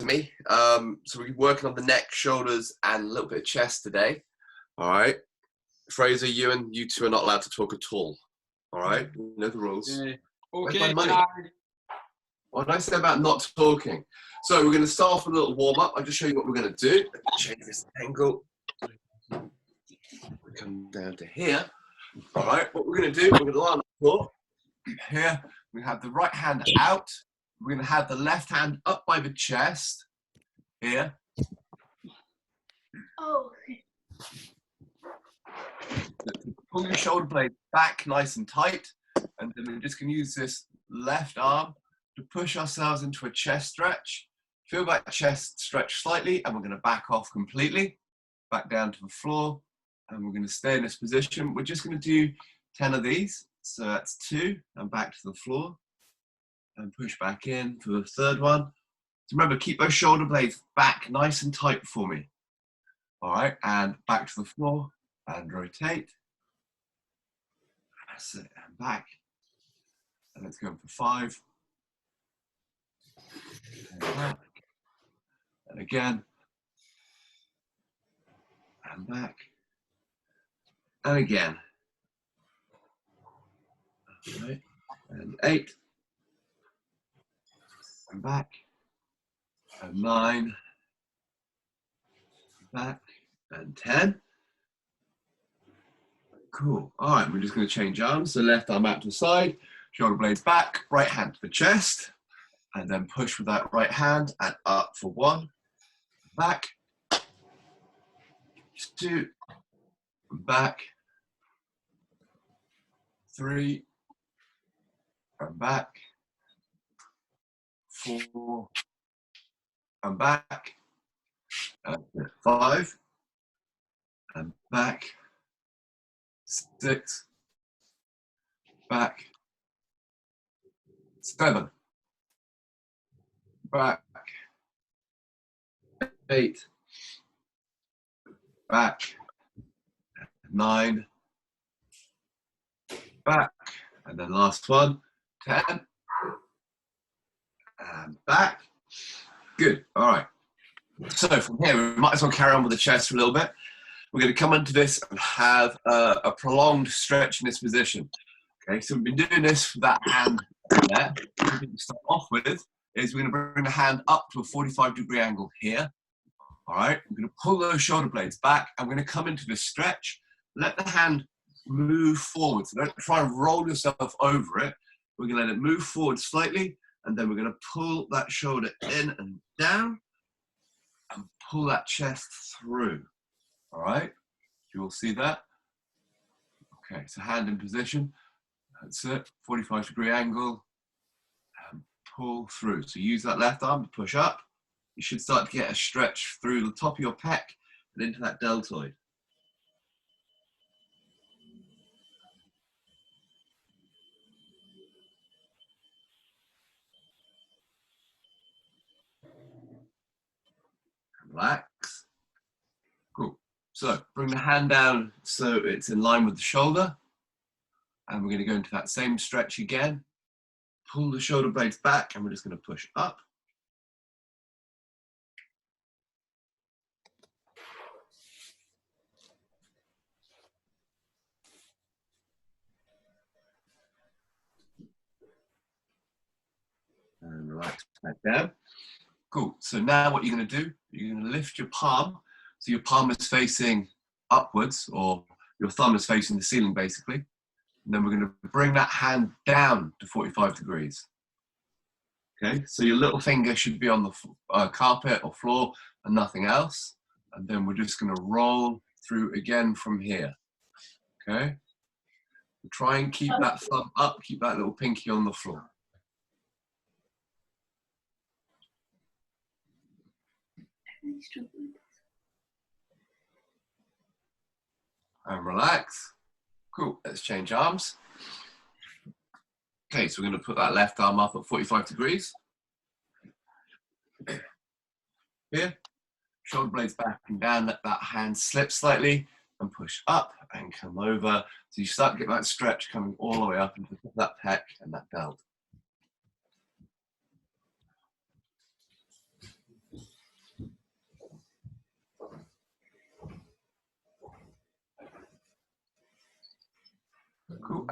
me. So we're working on the neck, shoulders, and a little bit of chest today. All right. Fraser, Ewan, you two are not allowed to talk at all. All right. You know the rules. Okay. Where's my money? What did I say about not talking? So we're going to start off with a little warm up. I'll just show you what we're going to do. Let me change this angle. We come down to here. All right. What we're going to do, we're going to lie on the floor. Here, we have the right hand out. We're going to have the left hand up by the chest. Here. Oh. Pull your shoulder blade back nice and tight. And then we're just going to use this left arm to push ourselves into a chest stretch. Feel that chest stretch slightly, and we're going to back off completely. Back down to the floor. And we're going to stay in this position. We're just going to do 10 of these. So that's 2, and back to the floor. And push back in for the third one. So remember, keep those shoulder blades back nice and tight for me. All right, and back to the floor, and rotate. That's it, and back. And let's go for 5. And back. And again. And back. And again. All right, and 8. And back. And 9. Back. And 10. Cool. All right, we're just going to change arms. So left arm out to the side, shoulder blades back, right hand to the chest, and then push with that right hand and up for 1. Back. 2. Back. 3. And back. 4. And back. And 5. And back. 6. Back. 7. Back. 8. Back. 9. Back. And then last one. 10. And back. Good. All right. So from here, we might as well carry on with the chest for a little bit. We're going to come into this and have a prolonged stretch in this position. Okay, so we've been doing this with that hand there. What we start off with is we're going to bring the hand up to a 45-degree angle here. All right, we're going to pull those shoulder blades back, and we're going to come into this stretch. Let the hand move forward. So don't try and roll yourself over it. We're going to let it move forward slightly, and then we're going to pull that shoulder in and down, and pull that chest through. All right, you all see that? Okay, so hand in position. That's it, 45-degree angle, and pull through. So use that left arm to push up. You should start to get a stretch through the top of your pec and into that deltoid. Relax. Cool. So bring the hand down so it's in line with the shoulder. And we're going to go into that same stretch again. Pull the shoulder blades back, and we're just going to push up. And relax back down. Cool. So now what you're going to do, you're going to lift your palm. So your palm is facing upwards, or your thumb is facing the ceiling, basically. And then we're going to bring that hand down to 45 degrees. Okay, so your little finger should be on the carpet or floor and nothing else. And then we're just going to roll through again from here. Okay, try and keep that thumb up, keep that little pinky on the floor. And relax. Cool, let's change arms. Okay, so we're going to put that left arm up at 45 degrees. Here, shoulder blades back and down, let that hand slip slightly and push up and come over. So you start to get that stretch coming all the way up into that pec and that delt.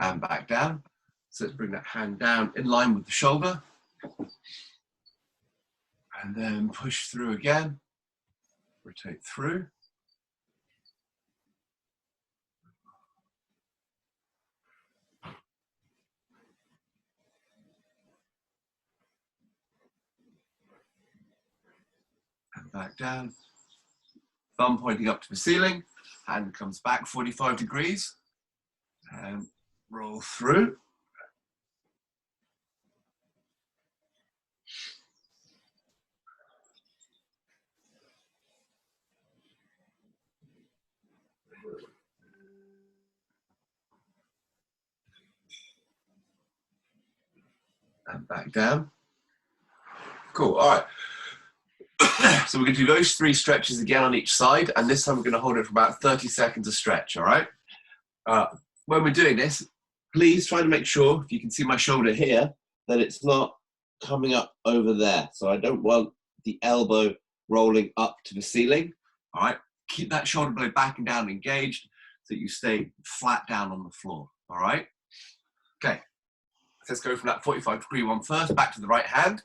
and back down. So let's bring that hand down in line with the shoulder. And then push through again. Rotate through. And back down. Thumb pointing up to the ceiling. Hand comes back 45 degrees. And roll through. And back down. Cool, all right. So we're going to do those 3 stretches again on each side, and this time we're going to hold it for about 30 seconds a stretch, all right? When we're doing this, please try to make sure, if you can see my shoulder here, that it's not coming up over there. So I don't want the elbow rolling up to the ceiling, all right? Keep that shoulder blade back and down engaged so that you stay flat down on the floor, all right? Okay, let's go from that 45-degree one first, back to the right hand,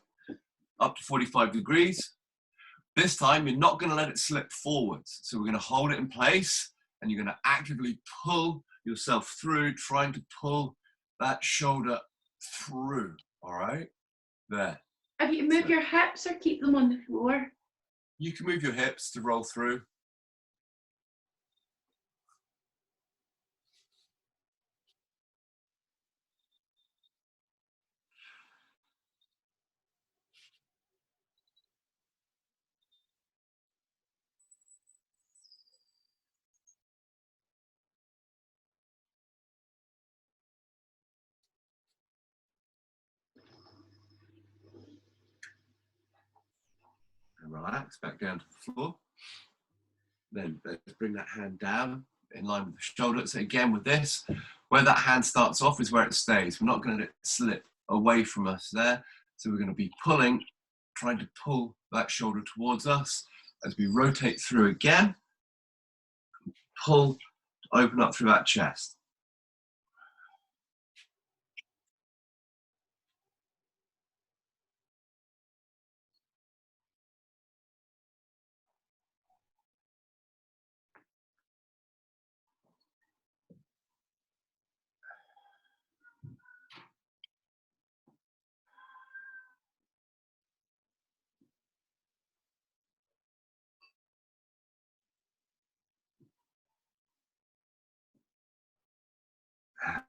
up to 45 degrees. This time, you're not going to let it slip forwards. So we're going to hold it in place, and you're going to actively pull yourself through, trying to pull that shoulder through, all right? There. Have you moved your hips or keep them on the floor? You can move your hips to roll through. And relax back down to the floor. Then let's bring that hand down in line with the shoulder. So again with this, where that hand starts off is where it stays. We're not going to let it slip away from us there. So we're going to be pulling, trying to pull that shoulder towards us as we rotate through again. Pull, open up through that chest.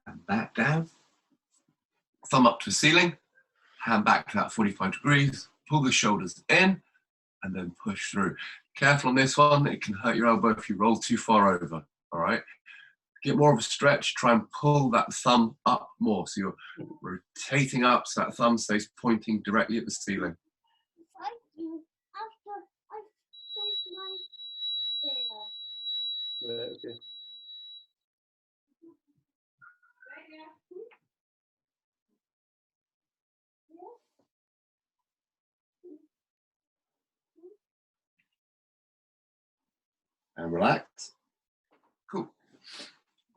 And back down. Thumb up to the ceiling, hand back to that 45 degrees, pull the shoulders in, and then push through. Careful on this one, it can hurt your elbow if you roll too far over, all right? Get more of a stretch, try and pull that thumb up more. So you're rotating up so that thumb stays pointing directly at the ceiling. Okay. And relax. Cool.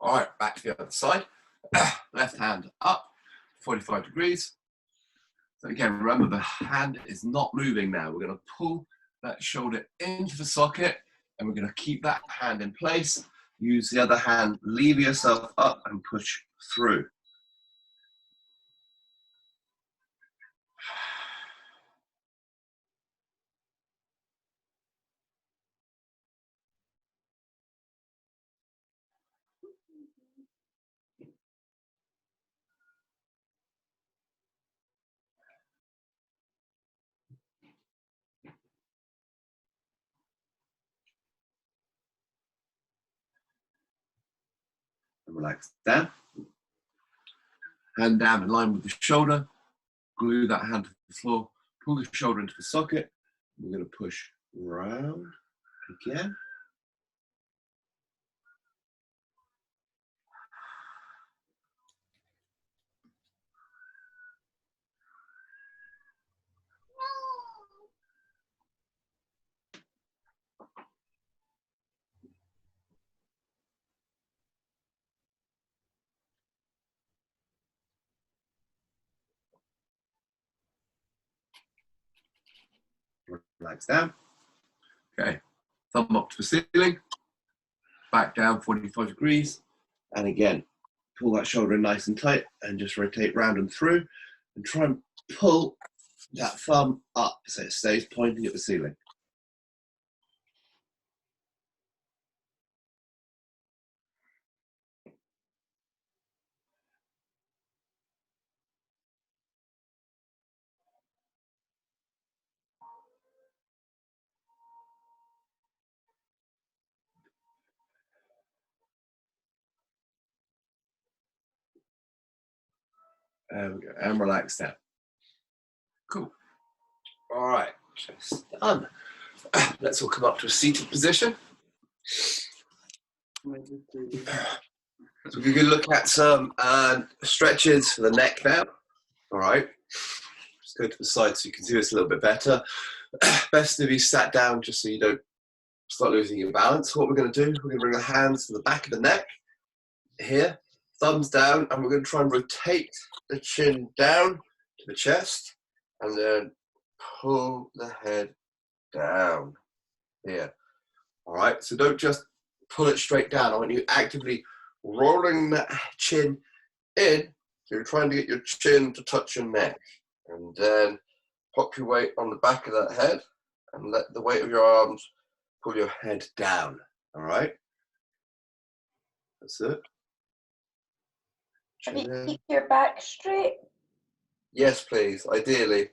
All right, back to the other side. Left hand up, 45 degrees. So again, remember the hand is not moving now. We're going to pull that shoulder into the socket, and we're going to keep that hand in place. Use the other hand, lever yourself up and push through. And relax down. Hand down in line with the shoulder. Glue that hand to the floor. Pull the shoulder into the socket. We're going to push round again. Relax down. Okay, thumb up to the ceiling, back down 45 degrees, and again, pull that shoulder in nice and tight and just rotate round and through and try and pull that thumb up so it stays pointing at the ceiling. There we go, and relax down. Cool. All right, just done. Let's all come up to a seated position. So we're going to look at some stretches for the neck now. All right, just go to the side so you can see this a little bit better. Best if you sat down just so you don't start losing your balance. What we're going to do, we're going to bring the hands to the back of the neck here, thumbs down, and we're going to try and rotate the chin down to the chest and then pull the head down here. All right, so don't just pull it straight down. I want you actively rolling that chin in. So you're trying to get your chin to touch your neck, and then pop your weight on the back of that head and let the weight of your arms pull your head down. All right, that's it. Have you keep your back straight? Yes, please, ideally.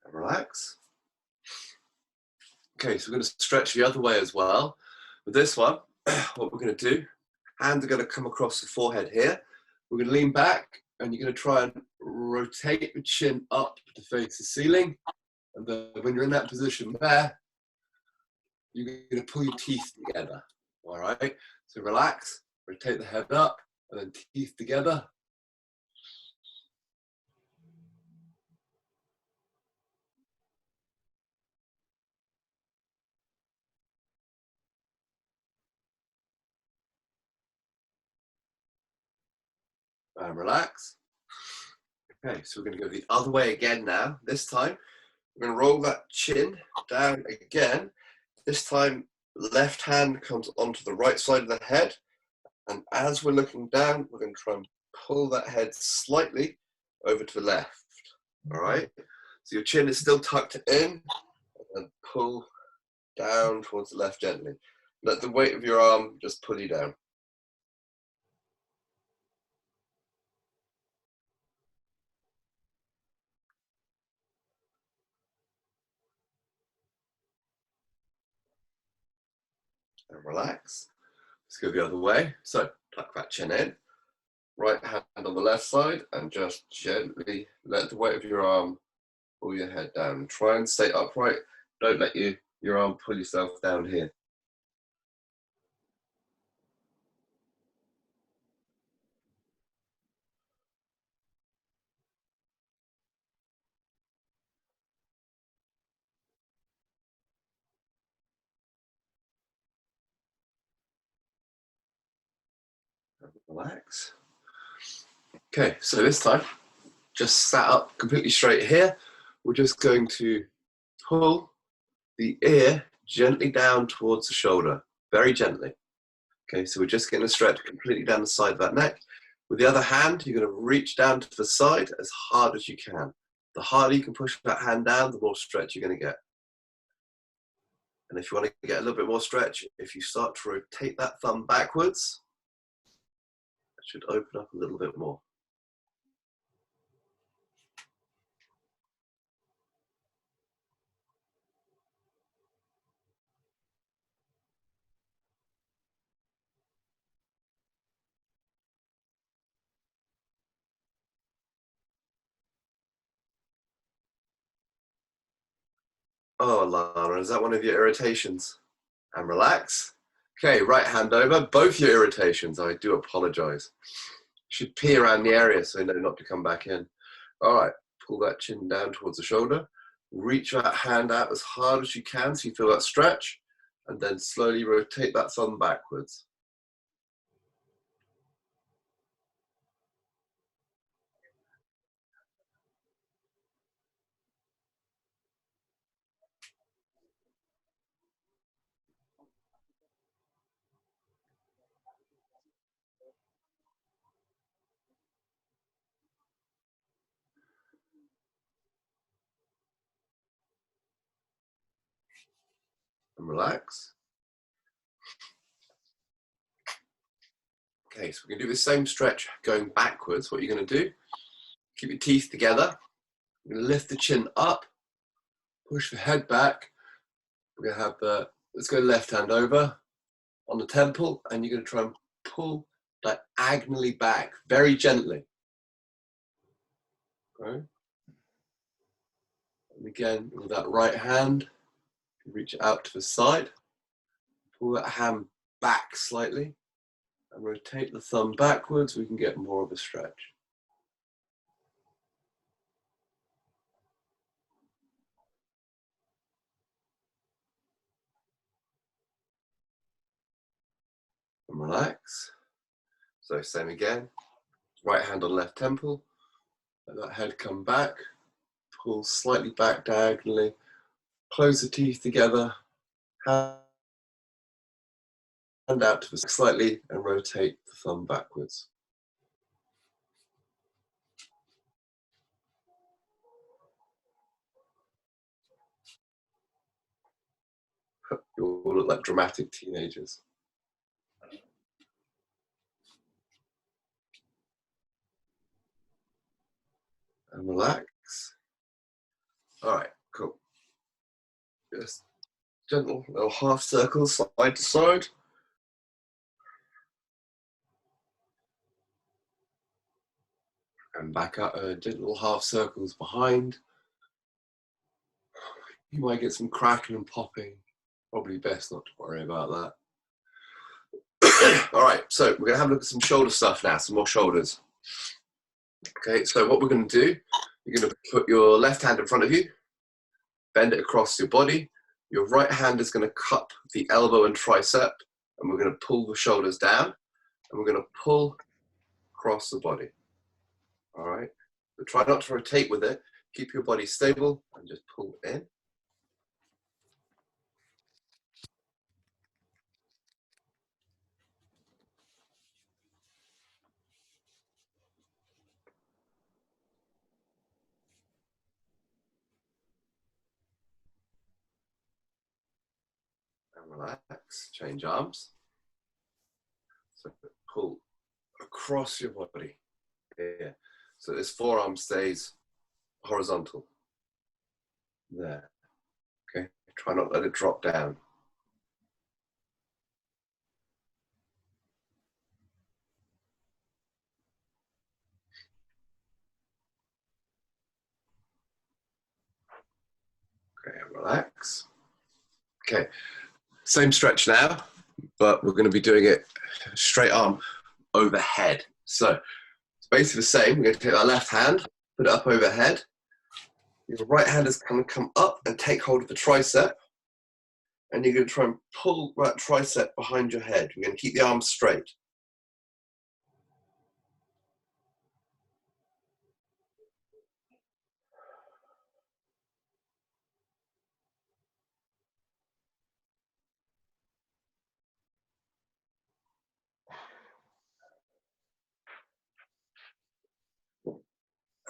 And relax. Okay, so we're going to stretch the other way as well. With this one, what we're going to do, hands are going to come across the forehead here. We're going to lean back and you're going to try and rotate the chin up to face the ceiling. And then when you're in that position there, you're going to pull your teeth together. All right, so relax, rotate the head up and then teeth together. And relax. Okay, so we're going to go the other way again now. This time, we're going to roll that chin down again. This time, left hand comes onto the right side of the head. And as we're looking down, we're going to try and pull that head slightly over to the left. All right? So your chin is still tucked in and pull down towards the left gently. Let the weight of your arm just pull you down. And relax. Let's go the other way. So tuck that chin in. Right hand on the left side and just gently let the weight of your arm pull your head down. Try and stay upright. Don't let your arm pull yourself down here. Relax. Okay, so this time, just sat up completely straight here. We're just going to pull the ear gently down towards the shoulder, very gently. Okay, so we're just going to stretch completely down the side of that neck. With the other hand, you're going to reach down to the side as hard as you can. The harder you can push that hand down, the more stretch you're going to get. And if you want to get a little bit more stretch, if you start to rotate that thumb backwards, it should open up a little bit more. Oh, Lana, is that one of your irritations? And relax. Okay, right hand over, both your irritations. I do apologize. You should pee around the area so you know not to come back in. All right, pull that chin down towards the shoulder. Reach that hand out as hard as you can so you feel that stretch. and then slowly rotate that thumb backwards. And relax. Okay, so we're going to do the same stretch going backwards. What you're going to do, keep your teeth together. You're going to lift the chin up, push the head back. We're going to have the, let's go left hand over on the temple, and you're going to try and pull diagonally back, very gently. Okay. And again, with that right hand, reach out to the side, pull that hand back slightly, and rotate the thumb backwards. We can get more of a stretch. And relax. So same again, right hand on left temple, let that head come back, pull slightly back diagonally, close the teeth together, hand out to the slightly, and rotate the thumb backwards. You all look like dramatic teenagers. And relax. All right, cool. Just gentle little half circles side to side. And back up, gentle half circles behind. You might get some cracking and popping. Probably best not to worry about that. All right, so we're gonna have a look at some shoulder stuff now, some more shoulders. Okay, so what we're gonna do, you're gonna put your left hand in front of you, bend it across your body. Your right hand is gonna cup the elbow and tricep, and we're gonna pull the shoulders down, and we're gonna pull across the body. All right, so try not to rotate with it. Keep your body stable and just pull in. And relax, change arms. So pull across your body. Yeah. So this forearm stays horizontal. There. Okay. Try not to let it drop down. Okay, relax. Okay. Same stretch now, but we're going to be doing it straight arm overhead. So it's basically the same. We're going to take our left hand, put it up overhead. Your right hand is going to come up and take hold of the tricep. And you're going to try and pull that tricep behind your head. We're going to keep the arms straight.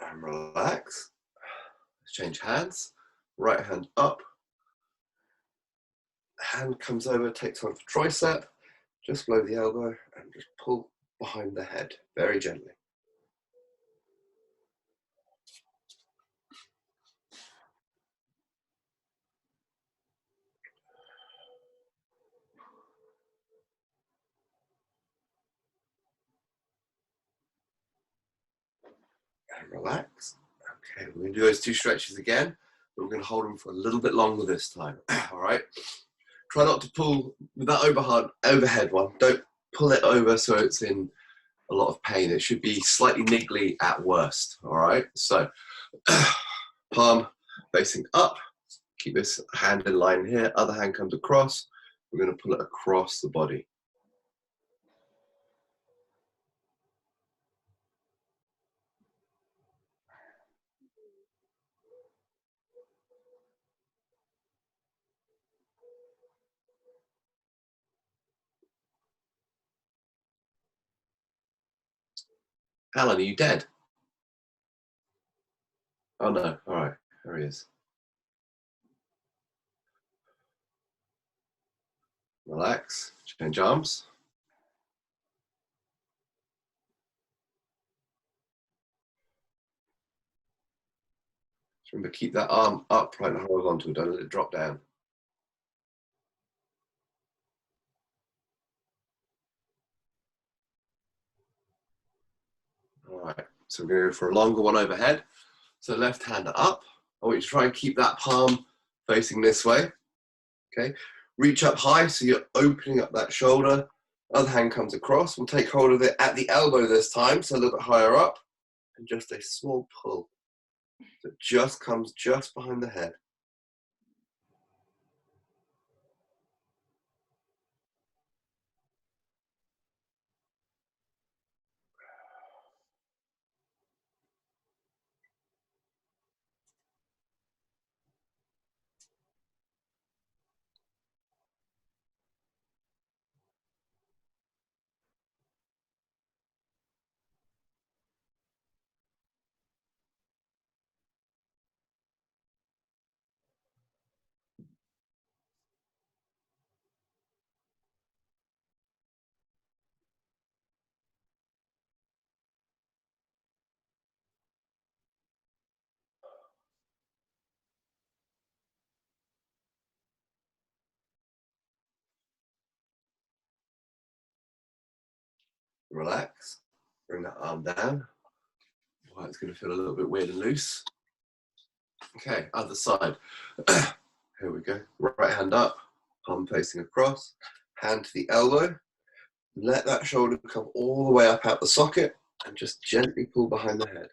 And relax. Let's change hands. Right hand up. Hand comes over, takes hold of the tricep, just below the elbow, and just pull behind the head, very gently. And relax. Okay, we're going to do those two stretches again, but we're going to hold them for a little bit longer this time. All right. Try not to pull with that overhead one. Don't pull it over so it's in a lot of pain. It should be slightly niggly at worst. All right. So palm facing up. Keep this hand in line here. Other hand comes across. we're going to pull it across the body. Alan, are you dead? Oh no, all right, there he is. Relax, change arms. Just remember, keep that arm upright and horizontal, don't let it drop down. All right, so we're going to go for a longer one overhead. So left hand up. I want you to try and keep that palm facing this way. Okay, reach up high so you're opening up that shoulder. Other hand comes across. We'll take hold of it at the elbow this time, so a little bit higher up, and just a small pull. So it just comes just behind the head. Relax, bring that arm down. Well, it's going to feel a little bit weird and loose. Okay, other side. Here we go. Right hand up, palm facing across, hand to the elbow. Let that shoulder come all the way up out the socket and just gently pull behind the head.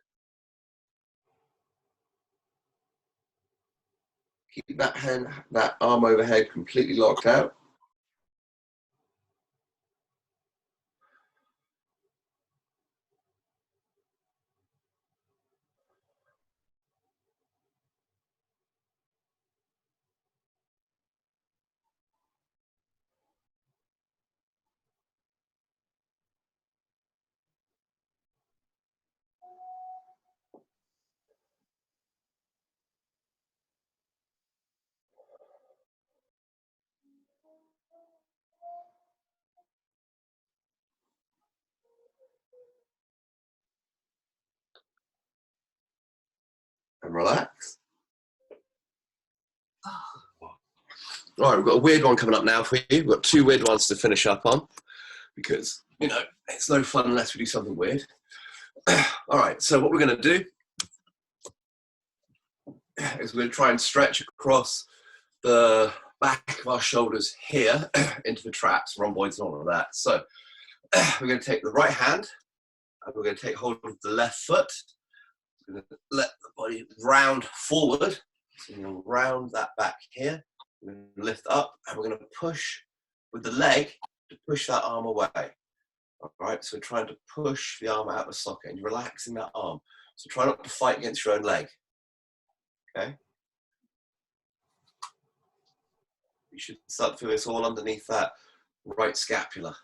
Keep that hand, that arm overhead completely locked out. And relax. All right, we've got a weird one coming up now for you. We've got two weird ones to finish up on because, you know, it's no fun unless we do something weird. All right, so what we're going to do is we're going to try and stretch across the back of our shoulders here into the traps, rhomboids and all of that. So we're going to take the right hand and we're going to take hold of the left foot. We're going to let the body round forward. So we're going to round that back here. We're going to lift up and we're going to push with the leg to push that arm away. All right, so we're trying to push the arm out of the socket and you're relaxing that arm. So try not to fight against your own leg. Okay? You should start to feel this all underneath that right scapula.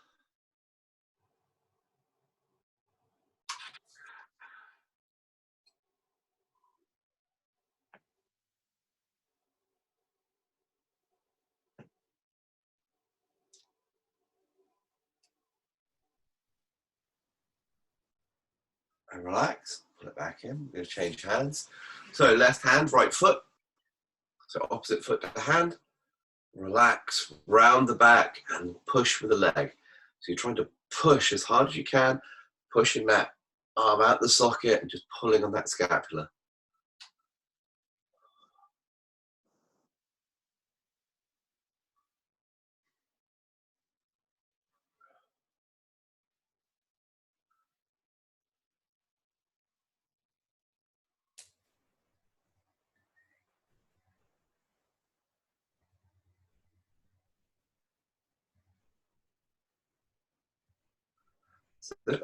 And relax, pull it back in. We're going to change hands. So left hand, right foot. So opposite foot to the hand. Relax, round the back and push with the leg. So you're trying to push as hard as you can, pushing that arm out the socket and just pulling on that scapula.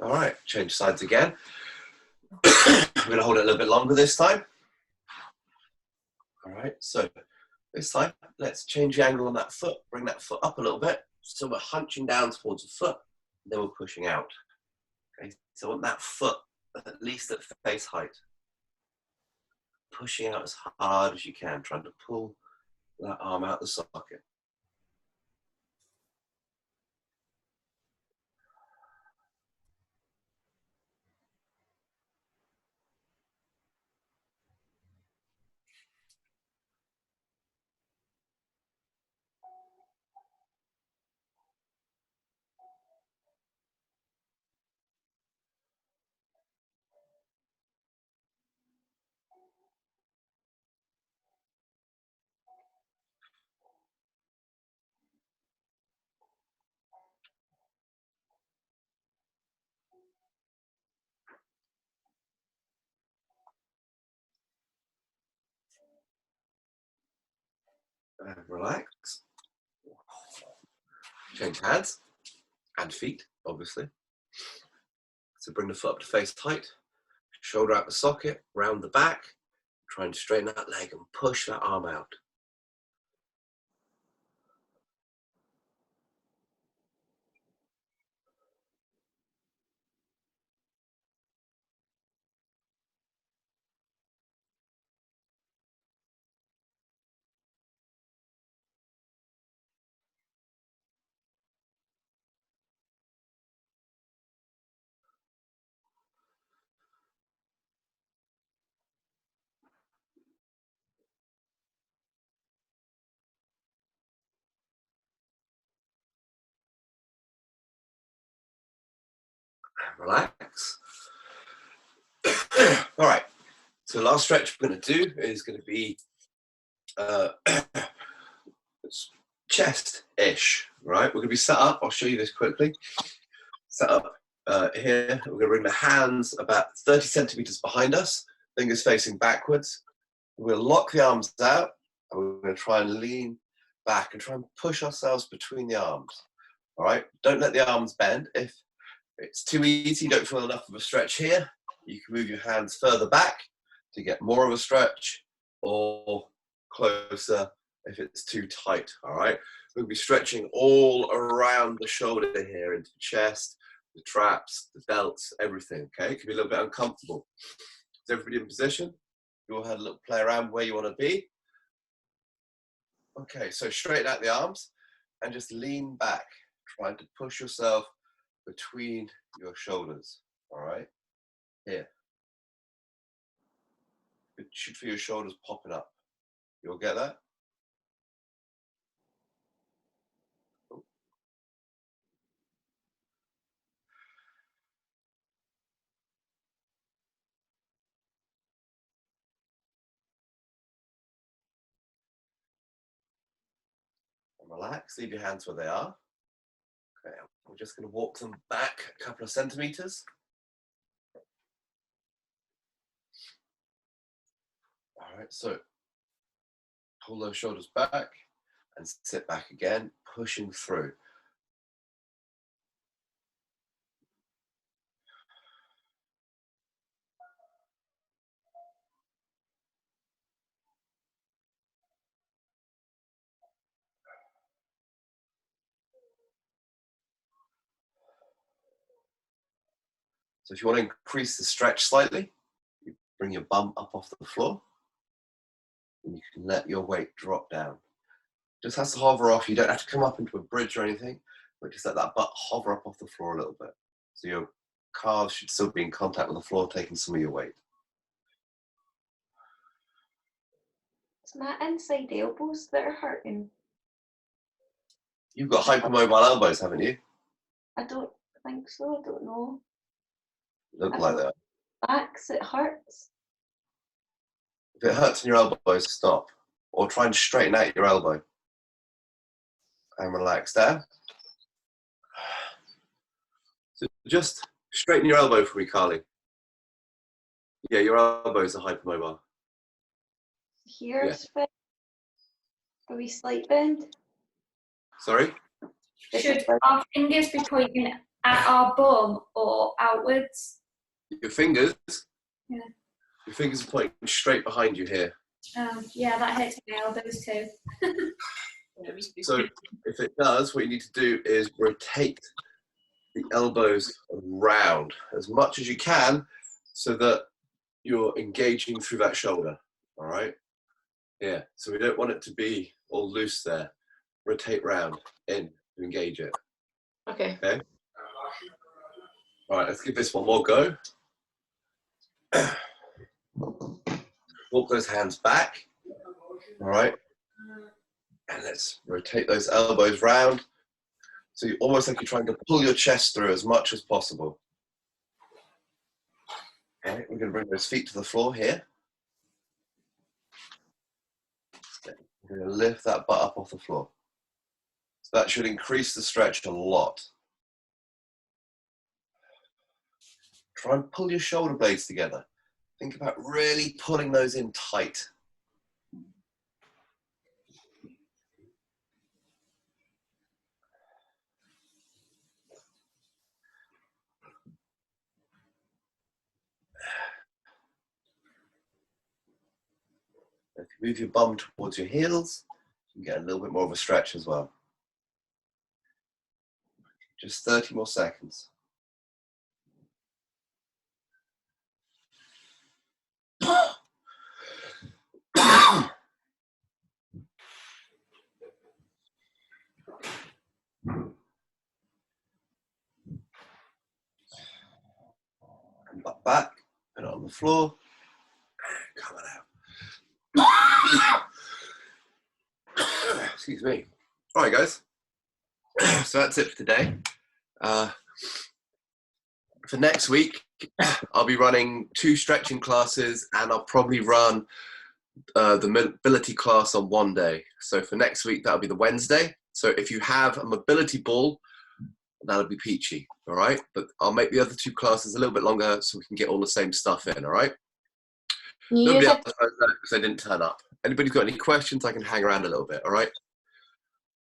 All right, change sides again. We're going to hold it a little bit longer this time. All right, so this time, let's change the angle on that foot, bring that foot up a little bit. So we're hunching down towards the foot, then we're pushing out. Okay, so I want that foot at least at face height. Pushing out as hard as you can, trying to pull that arm out the socket. And relax. Change hands and feet, obviously. So bring the foot up to face height, shoulder out the socket, round the back, try and straighten that leg and push that arm out. And relax. All right, so the last stretch we're going to do is going to be chest-ish, right? We're going to be set up. I'll show you this quickly. Set up here. We're going to bring the hands about 30 centimeters behind us, fingers facing backwards. We're going to lock the arms out, and we're going to try and lean back and try and push ourselves between the arms. All right? Don't let the arms bend. If it's too easy, you don't feel enough of a stretch here, you can move your hands further back to get more of a stretch, or closer if it's too tight. All right? We'll be stretching all around the shoulder here, into the chest, the traps, the delts, everything. Okay? It can be a little bit uncomfortable. Is everybody in position? You all had a little play around where you want to be. Okay, so straighten out the arms and just lean back, trying to push yourself between your shoulders. All right? Here. It should feel your shoulders popping up. You'll get that? And relax, leave your hands where they are. Okay, we're just going to walk them back a couple of centimeters. All right, so pull those shoulders back and sit back again, pushing through. So if you want to increase the stretch slightly, you bring your bum up off the floor and you can let your weight drop down. Just has to hover off. You don't have to come up into a bridge or anything, but just let that butt hover up off the floor a little bit. So your calves should still be in contact with the floor, taking some of your weight. It's my inside elbows that are hurting. You've got hypermobile elbows, haven't you? I don't think so. I don't know. Look like that. Backs, it hurts. If it hurts in your elbows, stop. Or try and straighten out your elbow. And relax there. So just straighten your elbow for me, Carly. Yeah, your elbows are hypermobile. Here's fit. A wee slight bend. Sorry? Should our fingers be pointing At our bum or outwards? Your fingers. Yeah. Your fingers are pointing straight behind you here. Yeah, that hurts my elbows too. So if it does, what you need to do is rotate the elbows around as much as you can so that you're engaging through that shoulder. All right? Yeah. So we don't want it to be all loose there. Rotate round in to engage it. Okay. Okay. All right, let's give this one more go. Walk those hands back. All right. And let's rotate those elbows round. So you almost like you're trying to pull your chest through as much as possible. Okay, we're going to bring those feet to the floor here. We're going to lift that butt up off the floor. So that should increase the stretch a lot. Try and pull your shoulder blades together. Think about really pulling those in tight. If you move your bum towards your heels, you can get a little bit more of a stretch as well. Just 30 more seconds. And back, put it on the floor, coming out. Excuse me. All right, guys. So that's it for today. For next week, I'll be running 2 stretching classes, and I'll probably run the mobility class on one day. So for next week, that'll be the Wednesday. So if you have a mobility ball, that'll be peachy, all right? But I'll make the other 2 classes a little bit longer so we can get all the same stuff in, all right? Nobody else knows that because I didn't turn up. Anybody's got any questions, I can hang around a little bit, all right?